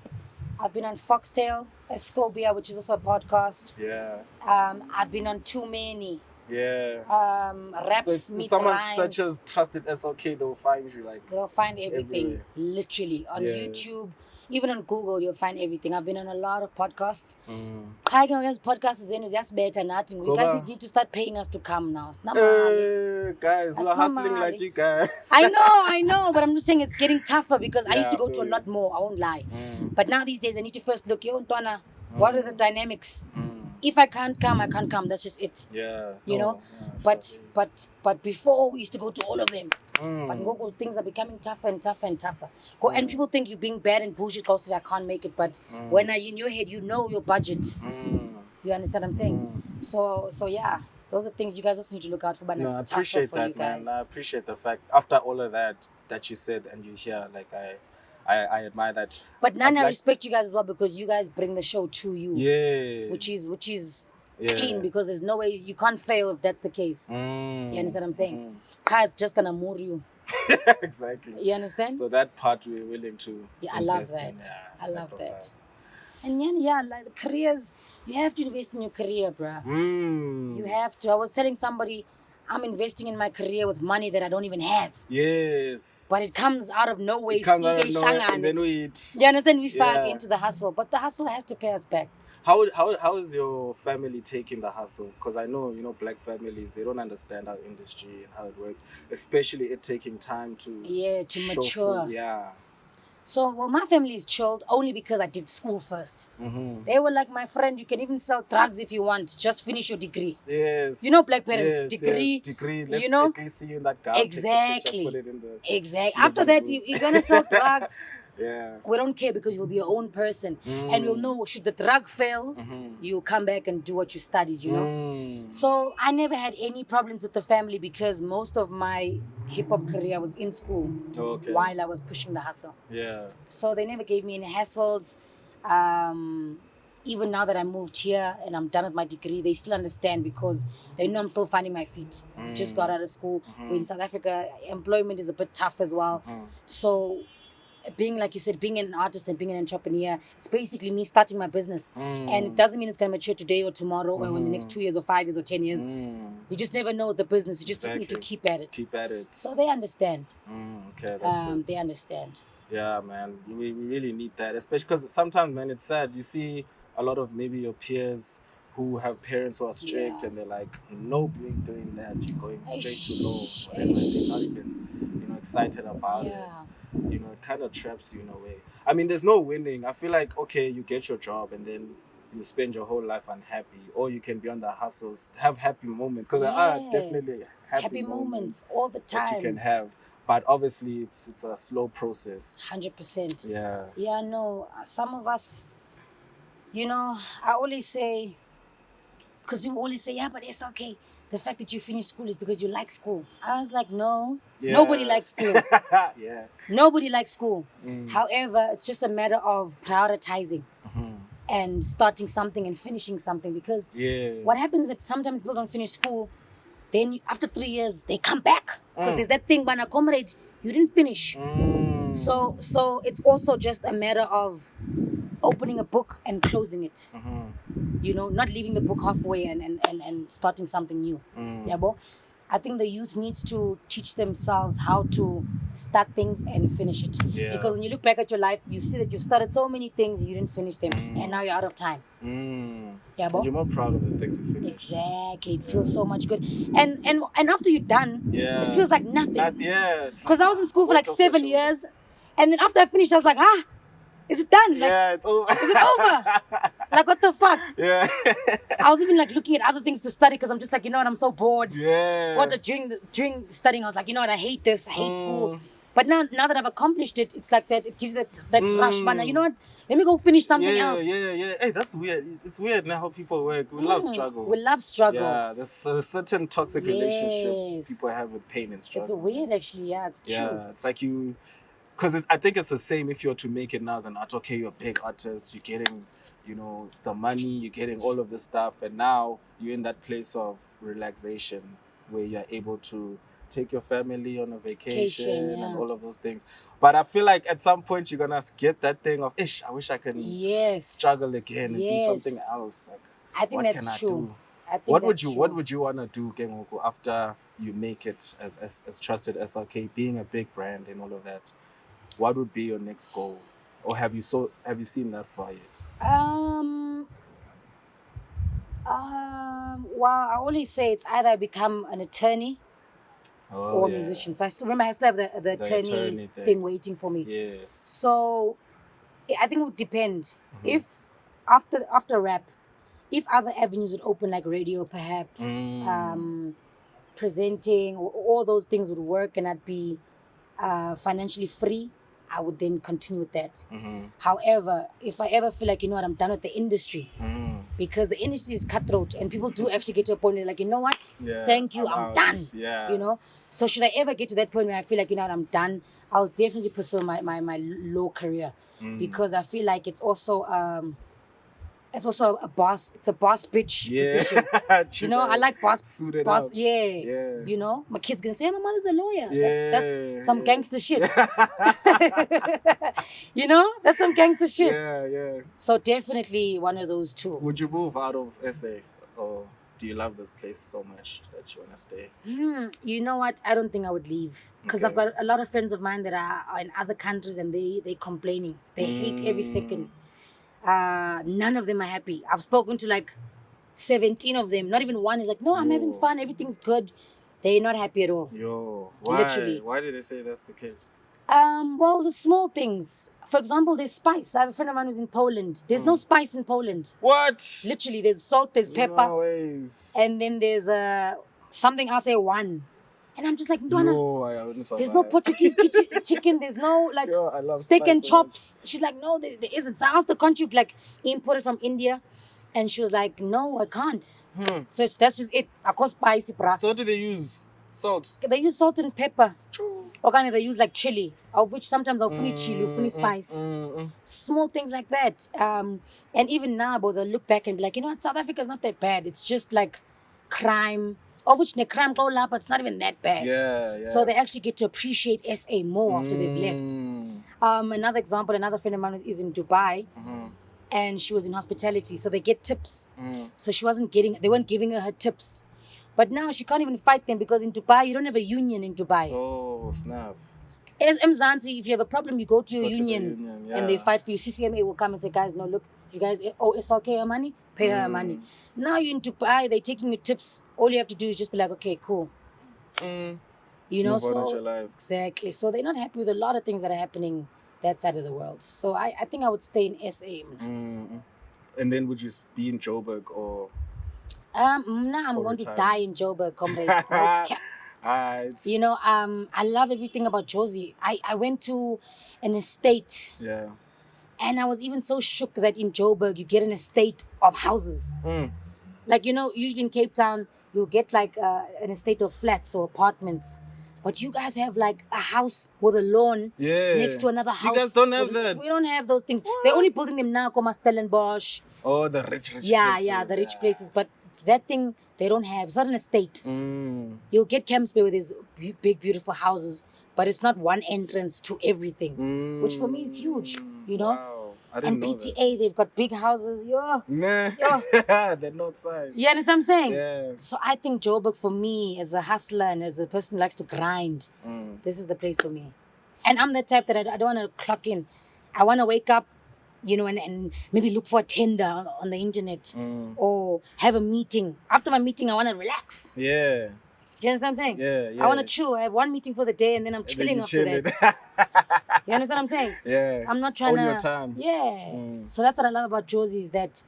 I've been on Foxtail, Escobia, which is also a podcast. Yeah. I've been on too many. Yeah. Raps, so someone such as Trusted SLK, they'll find you They'll find everything, everywhere. Literally on YouTube. Even on Google, you'll find everything. I've been on a lot of podcasts. Podcasts is just better. Nothing. You guys need to start paying us to come now. It's not guys, we're hustling like you guys. I know, but I'm just saying it's getting tougher because I used to go to a lot more. I won't lie. But now these days, I need to first look. Ntwana, what are the dynamics? If I can't come, I can't come. That's just it. Yeah. You know. But before we used to go to all of them. But things are becoming tougher and tougher and tougher. And people think you're being bad and bullshit because I can't make it. But when you're in your head, you know your budget. You understand what I'm saying? So yeah, those are things you guys also need to look out for. But I it's appreciate tougher for that, you guys. man. I appreciate the fact after all of that you said and you hear, I admire that. But I respect you guys as well because you guys bring the show to you. Yeah. Which is clean, because there's no way you can't fail if that's the case. You understand what I'm saying? Car is just gonna move you. Exactly. You understand? So that part we're willing to. Yeah, I love invest that. in, I love that. sacrifice. And yeah, like the careers, you have to invest in your career, bruh. You have to. I was telling somebody, I'm investing in my career with money that I don't even have. Yes. But it comes out of nowhere. It comes out of nowhere, and then we eat. You understand? We fall into the hustle, but the hustle has to pay us back. How is your family taking the hustle? Because I know, black families, they don't understand our industry and how it works, especially it taking time to mature. Yeah. So, well, my family is chilled only because I did school first. They were like, my friend, you can even sell drugs if you want. Just finish your degree. Yes. Black parents, degree. Let's at least see you in that gown. Exactly. Put it in the, exactly. After that, you're going to sell drugs. Yeah. We don't care because you'll be your own person. And you'll know, should the drug fail, you'll come back and do what you studied, So I never had any problems with the family because most of my hip-hop career was in school while I was pushing the hustle. Yeah. So they never gave me any hassles. Even now that I moved here and I'm done with my degree, they still understand because they know I'm still finding my feet. Just got out of school. In South Africa, employment is a bit tough as well. So being, like you said, being an artist and being an entrepreneur, it's basically me starting my business. And it doesn't mean it's going to mature today or tomorrow or in the next 2 years or 5 years or 10 years. You just never know the business. You just need to keep at it. Keep at it. So they understand. Okay, that's good. They understand. Yeah, man. We really need that. Especially because sometimes, man, it's sad. You see a lot of maybe your peers who have parents who are strict and they're like, no, you ain't doing that. You're going straight to law. Whatever. They're not even, excited about it. It kind of traps you in a way. I mean, there's no winning. I feel like, okay, you get your job and then you spend your whole life unhappy, or you can be on the hustles, have happy moments, because there are definitely happy moments all the time that you can have. But obviously, it's a slow process. 100%. Yeah. Yeah, no. Some of us, I always say, because people always say, yeah, but it's okay. The fact that you finish school is because you like school. I was like, no, nobody likes school. Nobody likes school. However, it's just a matter of prioritizing and starting something and finishing something. Because what happens is that sometimes people don't finish school. Then after 3 years, they come back. Because there's that thing, Bana, comrade, you didn't finish. So it's also just a matter of opening a book and closing it. Not leaving the book halfway and starting something new. Yeah, bo? I think the youth needs to teach themselves how to start things and finish it. Because when you look back at your life, you see that you've started so many things, you didn't finish them, and now you're out of time. Yeah, bo? You're more proud of the things you finished. Exactly. It feels so much good. And after you're done, it feels like nothing. Because I was in school for like 7 years, and then after I finished, I was like, is it done? Like, it's over. Is it over? Like, what the fuck? Yeah. I was even like looking at other things to study because I'm just like, I'm so bored. Yeah. During studying, I was like, I hate this. I hate school. But now that I've accomplished it, it's like that. It gives that rush, man. You know what? Let me go finish something else. Yeah. Hey, that's weird. It's weird now how people work. We love struggle. We love struggle. Yeah, there's a certain toxic relationship people have with pain and struggle. It's weird, actually. Yeah, it's true. Yeah, it's like you... Because I think it's the same if you're to make it now as an artist. Okay, you're a big artist, you're getting, the money, you're getting all of this stuff, and now you're in that place of relaxation where you're able to take your family on a vacation and all of those things. But I feel like at some point you're gonna get that thing of, I wish I can struggle again and do something else. Like, I think that's true. What would you wanna do, Gengoku, after you make it as Trusted SLK, being a big brand and all of that? What would be your next goal? Or have you seen that far yet? Well, I always say it's either I become an attorney or a musician. So I still have the attorney thing waiting for me. Yes. So I think it would depend. If after rap, if other avenues would open, like radio perhaps, presenting, or all those things would work and I'd be financially free, I would then continue with that. However, if I ever feel like, I'm done with the industry, because the industry is cutthroat and people do actually get to a point where they're like, you know what? Thank you, I'm done. So should I ever get to that point where I feel like, I'm done, I'll definitely pursue my law career, because I feel like it's also a it's also a boss. It's a boss bitch position. You know, I like boss. Suited Boss, up. yeah. You know, my kid's gonna say, my mother's a lawyer. Yeah, That's some gangster shit. You know, that's some gangster shit. Yeah. So definitely one of those two. Would you move out of SA, or do you love this place so much that you want to stay? You know what? I don't think I would leave because I've got a lot of friends of mine that are in other countries and they complaining. They hate every second. None of them are happy. I've spoken to like 17 of them. Not even one is like, no, I'm having fun. Everything's good. They're not happy at all. Yo, why? Literally. Why do they say that's the case? Well, the small things. For example, there's spice. I have a friend of mine who's in Poland. There's no spice in Poland. What? Literally, there's salt, there's pepper. No ways. And then there's something else, one. And I'm just like, No, I wouldn't survive. there's no Portuguese chicken. There's no like I love steak and spice so chops. She's like, no, there isn't. So I asked the country like import it from India, and she was like, no, I can't. So that's just it. I call spicy, bruh. So what do they use? Salt. They use salt and pepper. Or kind of they use like chili, of which sometimes I'll funny chili, funny spice. Small things like that. And even now, but they'll look back and be like, you know what, South Africa's not that bad. It's just like crime. Of which the crime go up, but it's not even that bad. Yeah. So they actually get to appreciate SA more after they've left. Another example, another friend of mine is in Dubai, and she was in hospitality, so they get tips. So they weren't giving her tips. But now she can't even fight them because in Dubai, you don't have a union in Dubai. Oh, snap. As Mzansi, if you have a problem, you go to your union, yeah. and they fight for you. CCMA will come and say, guys, no, look, you guys owe SLK her money, pay her money. Now you're in Dubai, they're taking your tips. All you have to do is just be like, okay, cool. You know, Move on with so your life. exactly. So they're not happy with a lot of things that are happening that side of the world. So I think I would stay in SA. And then would you be in Joburg or? Now I'm For going to retirement. die in Joburg, comrades. No cap. You know, I love everything about Jozi. I went to an estate. Yeah. And I was even so shook that in Joburg, you get an estate of houses. Like, you know, usually in Cape Town, you'll get like an estate of flats or apartments. But you guys have like a house with a lawn next to another house. You guys don't have that. We don't have those things. They're only building them now, como Stellenbosch. Oh, the rich Yeah, places. the rich places. But that thing, they don't have. It's not an estate. You'll get Camps Bay with these big, beautiful houses, but it's not one entrance to everything, which for me is huge, you know? Wow. I didn't And know PTA, they've got big houses. Nah. Yo. They're not signed. You understand what I'm saying? Yeah. So I think Joburg for me, as a hustler and as a person who likes to grind, this is the place for me. And I'm the type that I don't want to clock in. I want to wake up, you know, and maybe look for a tender on the internet or have a meeting. After my meeting, I want to relax. Yeah. You understand what I'm saying? Yeah. I want to chill. I have one meeting for the day and then I'm chilling after that. You understand what I'm saying? Yeah. I'm not trying Own your time. Yeah. So that's what I love about Jozi is that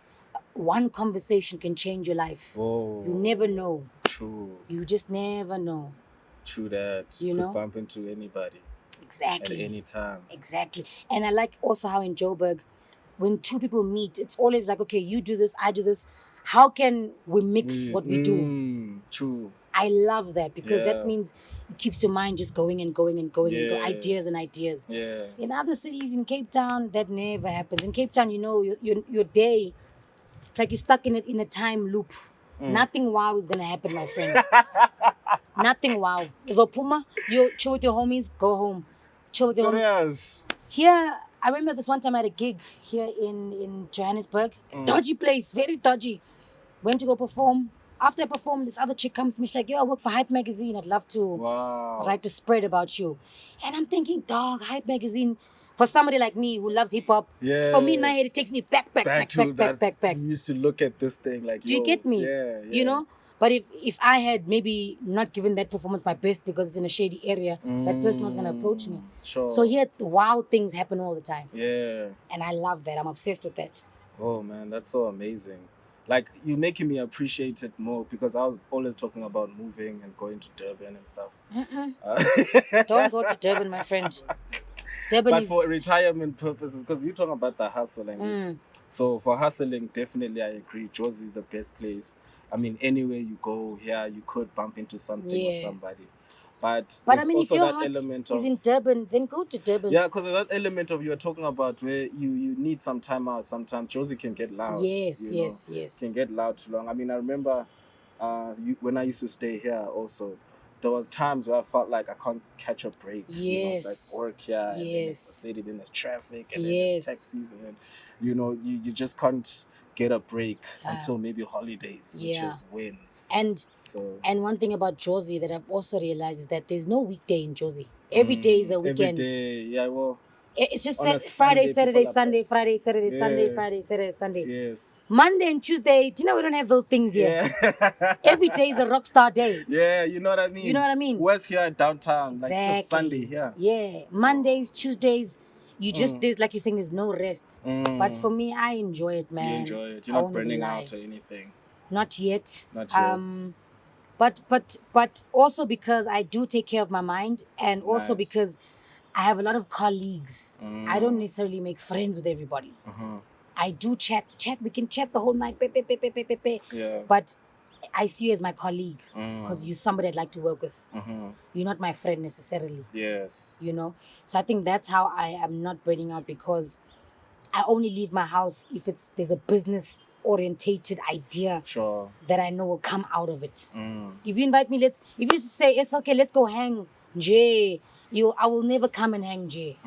one conversation can change your life. Oh. You never know. True. You just never know. True that. You could know? bump into anybody Exactly. at any time. Exactly. And I like also how in Joburg, when two people meet, it's always like, okay, you do this, I do this. How can we mix what we do? True. I love that because Yeah. that means it keeps your mind just going and going and going and go, ideas and ideas. Yeah. In other cities, in Cape Town, that never happens. In Cape Town, you know, your day, it's like you're stuck in a time loop. Nothing wow is going to happen, my friend. Nothing wow. Zopuma, you chill with your homies, go home. Chill with your homies. Serious. Here, I remember this one time I had a gig here in Johannesburg. Dodgy place, very dodgy. Went to go perform. After I performed, this other chick comes to me. She's like, yo, I work for Hype Magazine. I'd love to write a spread about you. And I'm thinking, dog, Hype Magazine, for somebody like me who loves hip-hop, for me in my head, it takes me back. We used to look at this thing like, Do you get me? Yeah. You know? But if I had maybe not given that performance my best because it's in a shady area, that person was going to approach me. Sure. So here, the wow things happen all the time. Yeah. And I love that. I'm obsessed with that. Oh, man, that's so amazing. Like, you're making me appreciate it more because I was always talking about moving and going to Durban and stuff. Don't go to Durban, my friend. Durban But is... for retirement purposes, because you're talking about the hustle and it. So for hustling, definitely I agree. Jozi is the best place. I mean, anywhere you go here, you could bump into something or somebody. But But there's I mean, if also your that heart element is of in Durban, then go to Durban. yeah, because that element of you're talking about where you need some time out. Sometimes Jozi can get loud. Yes, you know, yes. Can get loud too long. I mean, I remember when I used to stay here also, there was times where I felt like I can't catch a break. Yes. It's like work here, and then it's the city, then there's traffic, and then it's taxis, and then, you just can't get a break until maybe holidays, which is when. And one thing about Jozi that I've also realized is that there's no weekday in Jozi. Every day is a weekend. Every day, yeah, well. It's just On a Friday, Sunday, Saturday, people are Sunday, back. Friday, Saturday, Sunday, Yeah. Friday, Saturday, Sunday. Yes. Monday and Tuesday, do you know we don't have those things here? Yeah. Every day is a rock star day. Yeah, you know what I mean? You know what I mean? Where's here downtown? Exactly. Like till Sunday here. Yeah. Mondays, Tuesdays, there's like you're saying, there's no rest. But for me, I enjoy it, man. You enjoy it. You're not burning out or anything. Not yet. Not yet. But also because I do take care of my mind, and also because I have a lot of colleagues. I don't necessarily make friends with everybody. I do chat. We can chat the whole night. Yeah. But I see you as my colleague because you're somebody I'd like to work with. You're not my friend necessarily. Yes. You know? So I think that's how I am not burning out, because I only leave my house if there's a business orientated idea that I know will come out of it. If you invite me, if you say SLK, let's go hang Jay, I will never come and hang Jay.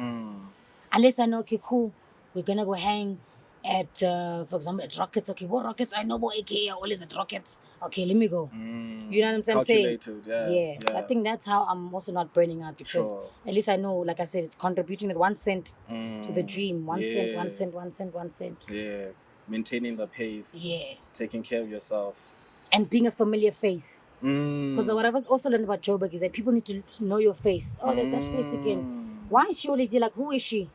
Unless I know, okay, cool, we're gonna go hang at for example at Rockets. Okay, what Rockets? I know about AKA always at Rockets. Okay, let me go. You know what I'm saying? Yeah. So I think that's how I'm also not burning out, because at least I know, like I said, it's contributing that 1 cent to the dream. 1 cent, 1 cent, 1 cent, 1 cent. Yeah. Maintaining the pace. Yeah. Taking care of yourself. And being a familiar face. Because what I've also learned about Joburg is that people need to know your face. Oh, that face again. Why is she always here? Like, who is she?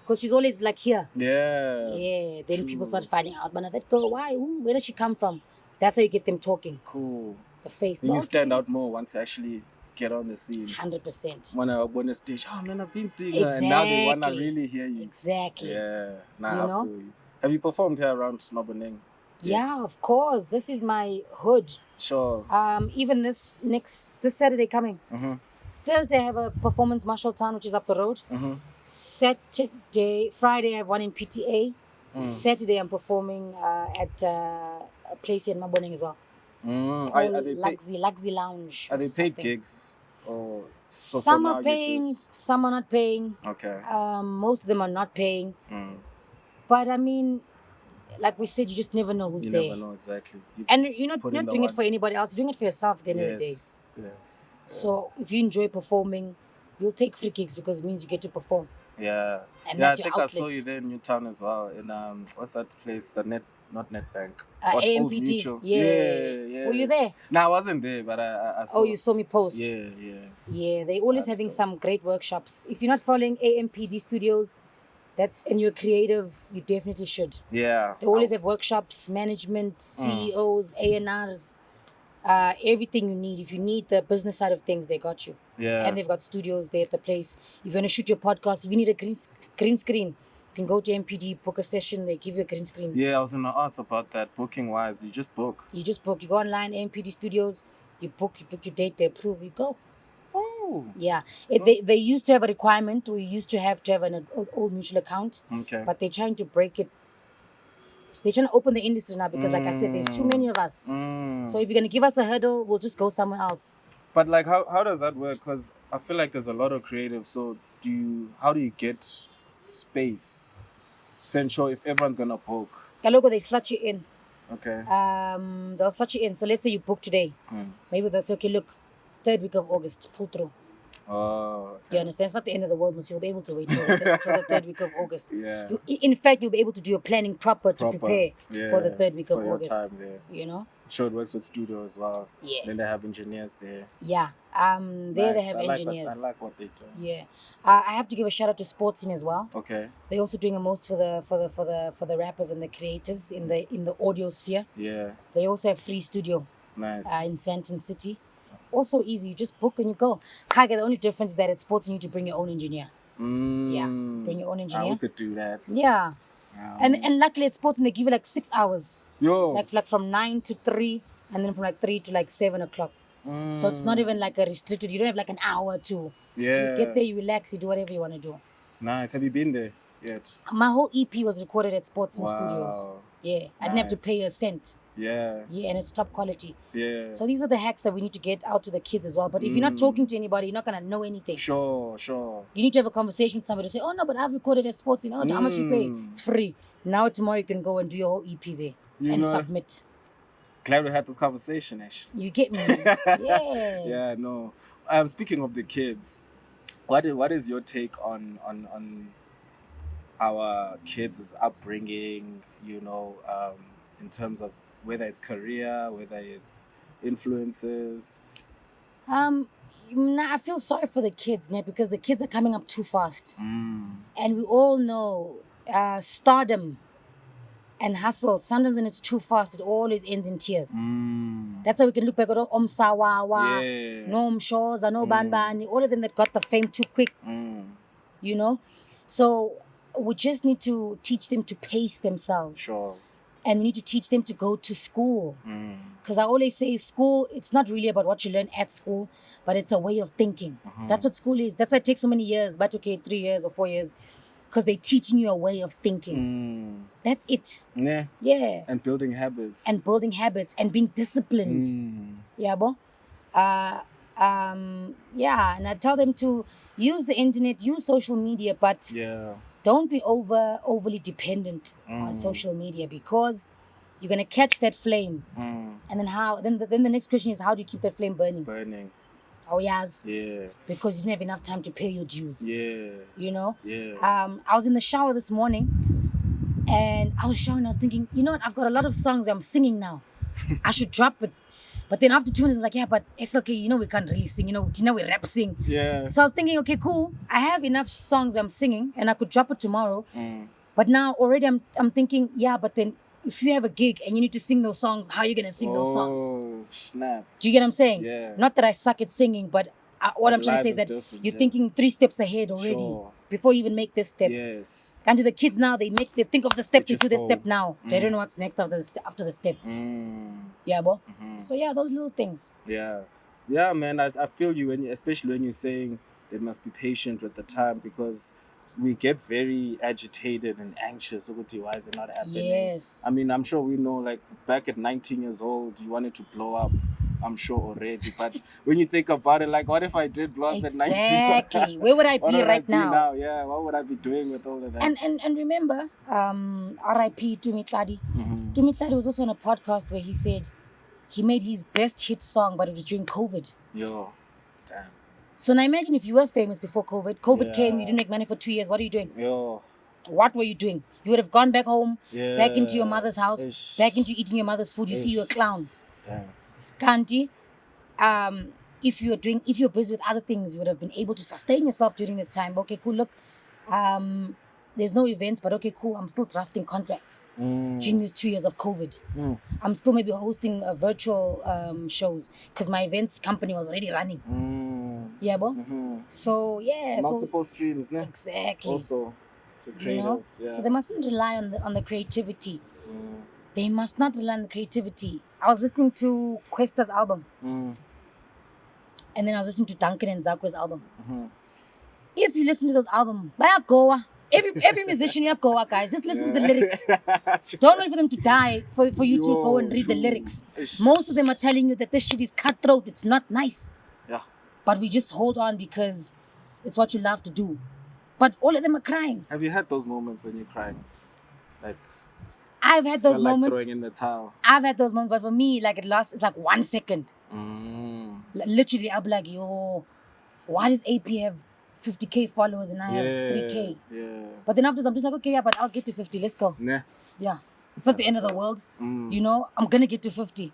Because she's always like here. Yeah. Yeah. Then people start finding out, but that girl, why? Where does she come from? That's how you get them talking. Cool. The face. Then you stand out more once you actually get on the scene. 100%. When I won a stage, oh man, I've been seeing her, and now they want to really hear you. Exactly. Yeah. Nah, I feel you. Have you performed here around Snobbeneng? Yeah, of course. This is my hood. Sure. Even this Saturday coming. Thursday I have a performance Marshalltown, which is up the road. Friday I have one in PTA. Saturday I'm performing at a place here in Maboneng as well. Are they Luxy Lounge. Are they paid gigs? Or so some are paying, some are not paying. Okay. Most of them are not paying. But I mean, like we said, you just never know who's there. You never know exactly. And you're not doing it for anybody else. You're doing it for yourself at the end of the day. Yes. So if you enjoy performing, you'll take free gigs because it means you get to perform. Yeah. And I think I saw you there in Newtown as well. In what's that place? Not NetBank. AMPD. Yeah. Were you there? No, I wasn't there, but I saw. Oh, you saw me post. Yeah. They're always having some great workshops. If you're not following AMPD Studios, and you're creative, you definitely should. Yeah. They always have workshops, management, CEOs, A&Rs, everything you need. If you need the business side of things, they got you. Yeah. And they've got studios there at the place. If you want to shoot your podcast, if you need a green screen, you can go to MPD, book a session, they give you a green screen. Yeah, I was going to ask about that. Booking wise, you just book. You go online, MPD Studios, you book your date, they approve, you go. Oh. Yeah. They used to have a requirement, we used to have an old mutual account. Okay. But they're trying to break it. So they're trying to open the industry now because, like I said, there's too many of us. So if you're going to give us a hurdle, we'll just go somewhere else. But like, how does that work? Because I feel like there's a lot of creative. So how do you get space? Essential if everyone's going to book. Kaloko, they slot you in. Okay. They'll slot you in. So let's say you book today. Maybe that's okay. Look, 3rd week of August, pull through. Oh, okay. You understand? It's not the end of the world, so you'll be able to wait till the 3rd week of August. Yeah. In fact, you'll be able to do your planning proper to prepare for the 3rd week of August. Time there. You know? Sure, it works with studio as well. Yeah. Then they have engineers there. Yeah. There they have engineers. I like what they do. Yeah. I have to give a shout out to Sportscene as well. Okay. They're also doing the most for the rappers and the creatives in the audio sphere. Yeah. They also have free studio. Nice. In Santon City. Also easy, you just book and you go. Kage, the only difference is that at Sports you need to bring your own engineer. Yeah, bring your own engineer. We could do that. Yeah. And luckily at Sports they give you like 6 hours. Yo. Like from 9 to 3 and then from like 3 to like 7 o'clock. So it's not even like a restricted, you don't have like an hour to. Yeah. You get there, you relax, you do whatever you want to do. Nice. Have you been there yet? My whole EP was recorded at Sportscene Wow. Studios. Yeah, I didn't have to Nice. pay a cent. Yeah. Yeah, and it's top quality. Yeah. So these are the hacks that we need to get out to the kids as well. But if you're not talking to anybody, you're not going to know anything. Sure. You need to have a conversation with somebody to say, oh no, but I've recorded at Sportscene. Oh, how much you pay? It's free. Now tomorrow you can go and do your whole EP there and submit. Glad we had this conversation, actually. You get me? Yeah. Yeah, no. Speaking of the kids, what is your take on our kids' upbringing, in terms of whether it's career, whether it's influences? I feel sorry for the kids, né? Because the kids are coming up too fast. And we all know stardom and hustle, sometimes when it's too fast, it always ends in tears. That's how we can look back at Omsawawa, no Mshoza, no Banbani, all of them that got the fame too quick. So we just need to teach them to pace themselves. Sure. And we need to teach them to go to school. Because I always say school, it's not really about what you learn at school, but it's a way of thinking. That's what school is. That's why it takes so many years, but 3 years or 4 years, because they're teaching you a way of thinking. That's it. Yeah. And building habits. And being disciplined. Yeah, bo? Yeah, and I tell them to use the internet, use social media, but don't be overly dependent on social media, because you're gonna catch that flame. And then how? Then the next question is, how do you keep that flame burning? Oh yes. Yeah. Because you didn't have enough time to pay your dues. Yeah. Yeah. I was in the shower this morning, and I was showering. I was thinking, you know what? I've got a lot of songs that I'm singing now. I should drop it. But then after 2 minutes, I was like, yeah, but SLK, we can't really sing. We rap sing. Yeah. So I was thinking, okay, cool. I have enough songs I'm singing, and I could drop it tomorrow. But now already I'm thinking, yeah, but then if you have a gig and you need to sing those songs, how are you going to sing those songs? Oh, snap. Do you get what I'm saying? Yeah. Not that I suck at singing, but what I'm trying to say is that you're thinking 3 steps ahead already before you even make this step. Yes. And to the kids now, they think of the step, they do the step now. They don't know what's next after the step. Yeah, bo? So yeah, those little things. Yeah. Yeah, man, I feel you, especially when you're saying they must be patient with the time, because we get very agitated and anxious. Why is it not happening? Yes. I mean, I'm sure we know, like, back at 19 years old, you wanted to blow up, I'm sure already. But when you think about it, like, what if I did blow up at 19? Exactly. Where would I be right now? Yeah, what would I be doing with all of that? And remember, R.I.P. Tumitladi. Tumitladi was also on a podcast where he said he made his best hit song, but it was during COVID. Yo, damn. So now imagine if you were famous before COVID. COVID came, you didn't make money for 2 years. What are you doing? Yo. What were you doing? You would have gone back home, back into your mother's house, back into eating your mother's food. You see, you're a clown. Damn. Kanti, if you're busy with other things, you would have been able to sustain yourself during this time. Okay, cool. Look, there's no events, but okay, cool. I'm still drafting contracts during these 2 years of COVID. I'm still maybe hosting virtual shows because my events company was already running. Yeah, bo? So, yeah. Multiple streams, ne? Exactly. Also, to creative. Yeah. So they mustn't rely on the creativity. They must not rely on the creativity. I was listening to Questa's album. And then I was listening to Duncan and Zakwe's album. If you listen to those albums, Goa. Every musician you have Goa, guys. Just listen to the lyrics. Don't wait for them to die for you to go and read the lyrics. Most of them are telling you that this shit is cutthroat. It's not nice. Yeah. But we just hold on because it's what you love to do. But all of them are crying. Have you had those moments when you're crying? Like, I've had those moments. Like throwing in the towel. I've had those moments, but for me, like it's like 1 second. Literally, I'll be like, yo, why does AP have 50K followers and I have 3K? Yeah. But then after I'm just like, okay, yeah, but I'll get to 50. Let's go. Nah. Yeah. It's not the end of the world. I'm going to get to 50.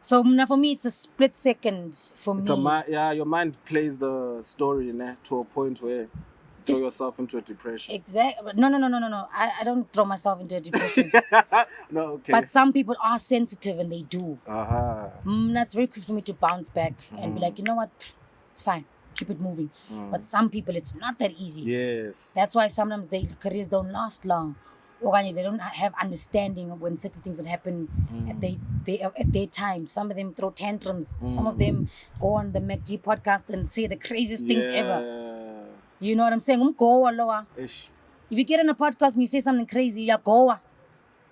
So now for me, it's a split second for me. Your mind plays the story to a point where you throw yourself into a depression. Exactly. No. I don't throw myself into a depression. No, okay. But some people are sensitive and they do. That's very quick for me to bounce back and be like, you know what? It's fine. Keep it moving. But some people, it's not that easy. Yes. That's why sometimes their careers don't last long. okanye they don't have understanding of when certain things would happen at their time. Some of them throw tantrums. Some of them go on the MacD podcast and say the craziest things ever. You know what I'm saying? Ish. If you get on a podcast and you say something crazy, you're goa.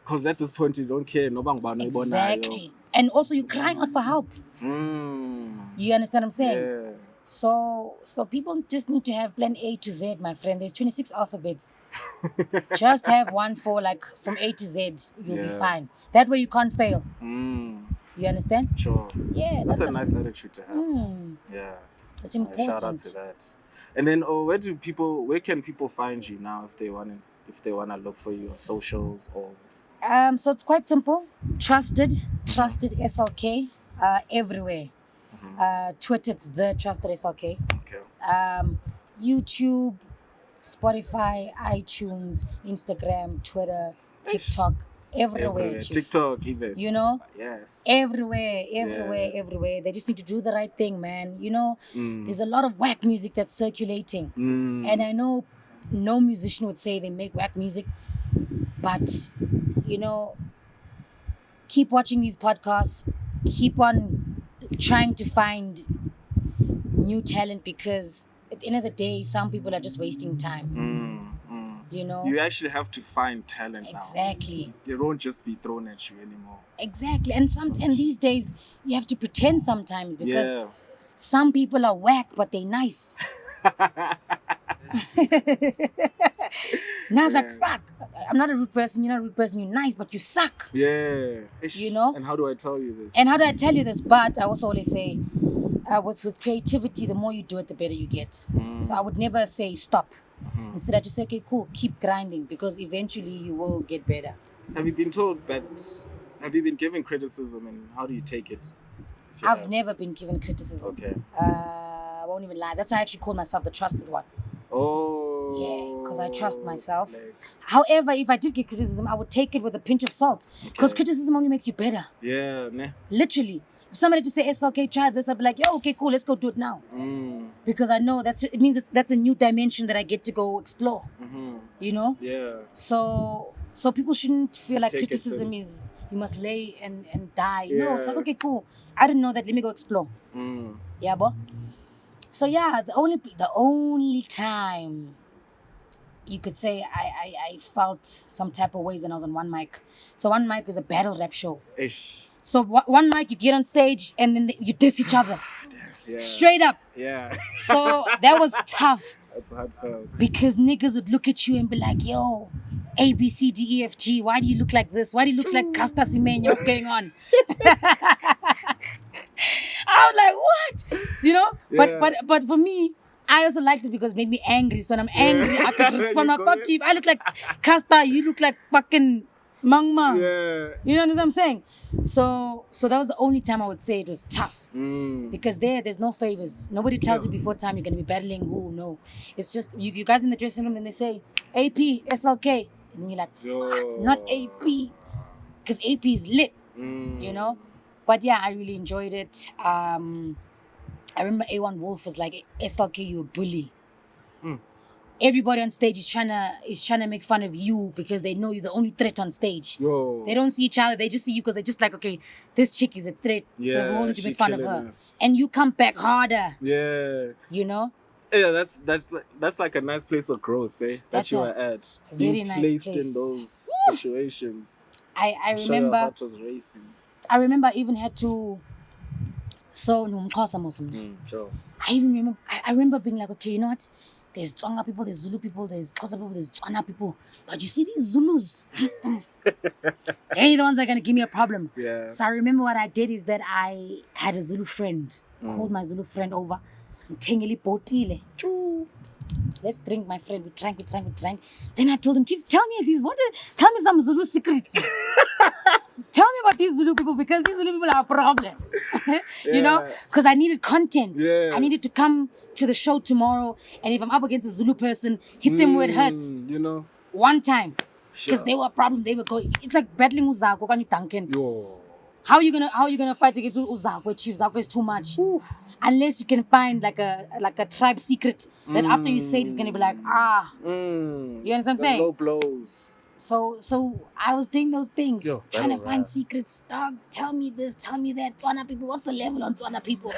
Because at this point you don't care. Exactly. And also you're crying out for help. You understand what I'm saying? Yeah. So people just need to have plan A to Z, my friend. There's 26 alphabets. Just have one for like from A to Z. You'll be fine. That way you can't fail. You understand? Sure. Yeah. That's a nice attitude to have. Yeah. That's important. Shout out to that. And then where can people find you now if they wanna look for you on socials or so it's quite simple. Trusted SLK, everywhere. Twitter, it's the Trusted SLK. Okay. YouTube, Spotify, iTunes, Instagram, Twitter, TikTok, everywhere. Chief. TikTok even. You know? Yes. Everywhere. They just need to do the right thing, man. You know, there's a lot of whack music that's circulating. And I know no musician would say they make whack music, but, you know, keep watching these podcasts, keep on trying to find new talent, because at the end of the day, some people are just wasting time. You know? You actually have to find talent now. Exactly. They won't just be thrown at you anymore. Exactly. And these days you have to pretend sometimes, because some people are whack but they're nice. Now it's like, fuck, I'm not a rude person, you're not a rude person, you're nice, but you suck. Yeah. You know? And how do I tell you this? But I also always say, with creativity, the more you do it, the better you get. So I would never say stop. Instead, I just say, okay, cool, keep grinding, because eventually you will get better. Have you been given criticism, and how do you take it? I've never been given criticism. Okay. I won't even lie. That's why I actually call myself the trusted one. Oh. Yeah, because I trust myself. Slick. However, if I did get criticism, I would take it with a pinch of salt, because criticism only makes you better. Yeah, Literally. If somebody to say, SLK, try this, I'd be like, yo, okay, cool, let's go do it now. Because I know it means that's a new dimension that I get to go explore. You know? Yeah. So people shouldn't feel like criticism is you must lay and die. Yeah. No, it's like, okay, cool. I didn't know that. Let me go explore. Yeah, bro. So yeah, the only time you could say I felt some type of ways when I was on One Mic. So One Mic is a battle rap show. Ish. So One Mic, you get on stage and then you diss each other. Yeah. Straight up. Yeah. So that was tough. That's heartfelt. Because niggas would look at you and be like, yo, A, B, C, D, E, F, G, why do you look like this? Why do you look like Casta Simenya? What's going on? I was like, what? You know? Yeah. But for me, I also liked it because it made me angry. So when I'm angry, I could respond. If I look like Casta, you look like fucking Mangma. Yeah. You know what I'm saying? So that was the only time I would say it was tough. Because there's no favors. Nobody tells you before time you're going to be battling who, no. It's just you guys in the dressing room and they say, AP, SLK. And then you're like, fuck, not AP. Because AP is lit, you know? But yeah, I really enjoyed it. I remember A1 Wolf was like, SLK, you a bully. Everybody on stage is trying to make fun of you because they know you're the only threat on stage. Yo. They don't see each other. They just see you because they're just like, okay, this chick is a threat. Yeah, so we all need to make fun of her. us. And you come back harder. Yeah. You know? Yeah, that's like a nice place of growth, eh? That's that you were at. Very Being nice placed place. in those situations. I Sure your remember heart was racing. I remember I even had to so Sure. I remember being like, okay, you know what? There's Tsonga people, there's Zulu people, there's Xhosa people, there's Tswana people. But you see these Zulus? They're the ones that are going to give me a problem. Yeah. So I remember what I did is that I had a Zulu friend. Called my Zulu friend over. Tengeli potile. Let's drink, my friend. We drank. Then I told him, Chief, tell me tell me some Zulu secrets. Tell me about these Zulu people, because these Zulu people are a problem. You know? Because I needed content. Yes. I needed to come to the show tomorrow, and if I'm up against a Zulu person, hit them where it hurts. You know? One time. Because Sure. they were a problem. They were going. It's like battling Uzako. Can you tanken? Yo. How are you gonna fight against Uzako? Chief Uzako is too much. Unless you can find like a tribe secret that after you say it's gonna be like, you understand what I'm saying? Low blows. So I was doing those things, Yo, trying to battle find rap. secrets. Dog, tell me this, tell me that. Tswana people, what's the level on Tswana people?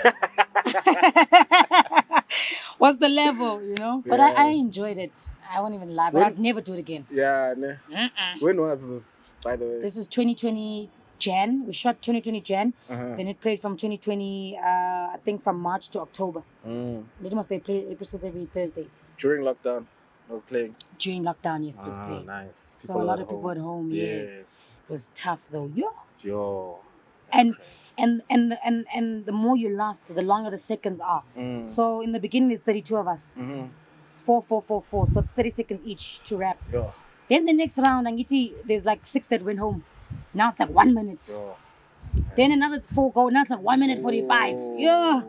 What's the level, you know? But I Yeah. enjoyed it. I won't even lie, but When- I'd never do it again. Yeah, ne. When was this, by the way? This is 2020 Jan. We shot 2020 Jan. Uh-huh. Then it played from 2020, I think from March to October. Little must they play episodes every Thursday. During lockdown, I was playing. During lockdown, yes, it was playing. Nice. So a lot of people at home, yeah. Yes. It was tough though. Yeah. Yo. And crazy. and the more you last, the longer the seconds are. So in the beginning, there's 32 of us. 4, 4, 4, 4. So it's 30 seconds each to rap. Yo. Then the next round, Angiti, there's like 6 that went home. Now it's like 1 minute. Yo. Then another 4 go. Now it's like 1 minute 45. Yeah.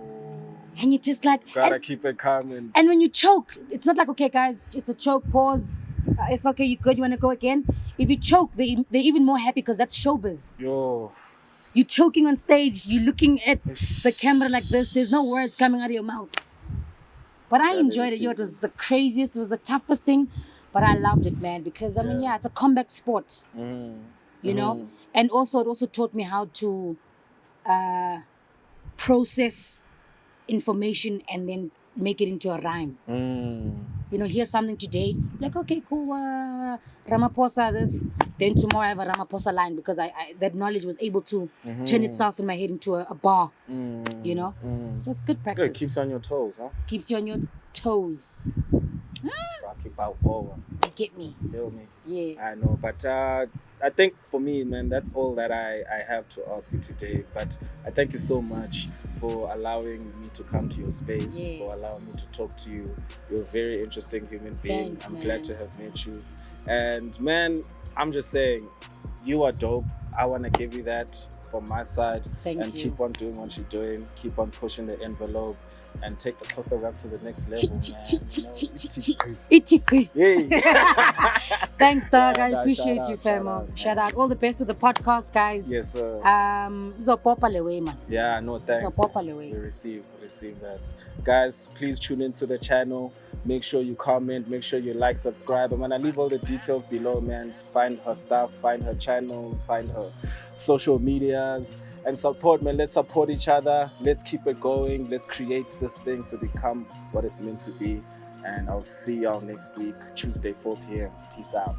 And you're just like, Gotta keep it coming. and when you choke, it's not like, okay, guys, it's a choke, pause. It's okay, you good, you want to go again? If you choke, they're even more happy because that's showbiz. Yo. You're choking on stage, you're looking at the camera like this, there's no words coming out of your mouth. But I enjoyed it. Yo, it was the craziest, it was the toughest thing, but I loved it, man, because I mean, yeah, it's a comeback sport, you know? And also, it also taught me how to process information and then make it into a rhyme. You know, hear something today, like, okay, cool, Ramaphosa this. Then tomorrow I have a Ramaphosa line because I that knowledge was able to turn itself in my head into a bar, you know? So it's good practice. Good, keeps you on your toes, huh? Keeps you on your toes. Rocky Balboa. You get me? Feel me? Yeah. I know, but I think for me, man, that's all that I have to ask you today. But I thank you so much for allowing me to come to your space, for allowing me to talk to you. You're a very interesting human being. Thanks, I'm man. glad to have met you. And man, I'm just saying, you are dope. I want to give you that from my side. Thank and you. keep on doing what you're doing. Keep on pushing the envelope and take the closer rap to the next level, man. Yeah. Thanks, dog. Yeah, I dog, appreciate shout you, out, shout famo. out, Shout man. out. All the best with the podcast, guys. Yes, sir. Zopopa lewe, man. Yeah, no, thanks. So pop man. away. We receive that. Guys, please tune into the channel. Make sure you comment, make sure you like, subscribe. I'm gonna leave all the details below, man. Find her stuff, find her channels, find her social medias, and support, man. Let's support each other. Let's keep it going. Let's create this thing to become what it's meant to be. And I'll see y'all next week, Tuesday, 4 p.m. Peace out.